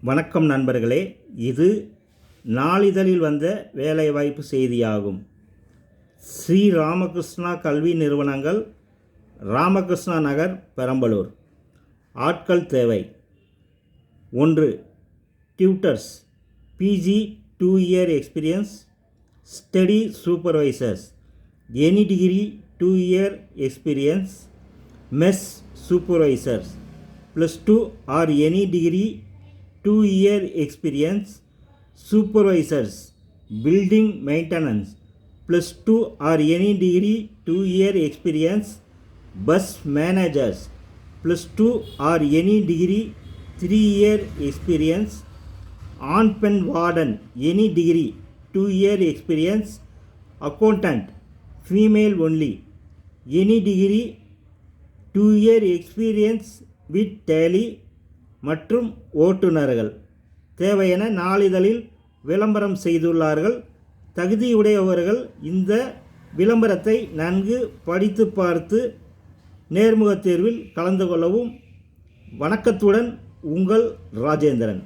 வணக்கம் நண்பர்களே, இது நாளிதழில் வந்த வேலைவாய்ப்பு செய்தியாகும். ஸ்ரீ ராமகிருஷ்ணா கல்வி நிறுவனங்கள், ராமகிருஷ்ணா நகர், பெரம்பலூர். ஆட்கள் தேவை. 1. Tutors, PG 2 year experience, study supervisors, any degree 2 year experience, mess supervisors, +2 or any degree 2 year experience, supervisors, building maintenance, +2 or any degree 2 year experience, bus managers, +2 or any degree 3 year experience, on-pen warden, any degree 2 year experience, accountant, female only, any degree 2 year experience with tally மற்றும் ஓட்டுநர்கள் தேவை என நாளிதழில் விளம்பரம் செய்துள்ளார்கள். தகுதியுடையவர்கள் இந்த விளம்பரத்தை நன்கு படித்து பார்த்து நேர்முகத் தேர்வில் கலந்து கொள்ளவும். வணக்கத்துடன் உங்கள் ராஜேந்திரன்.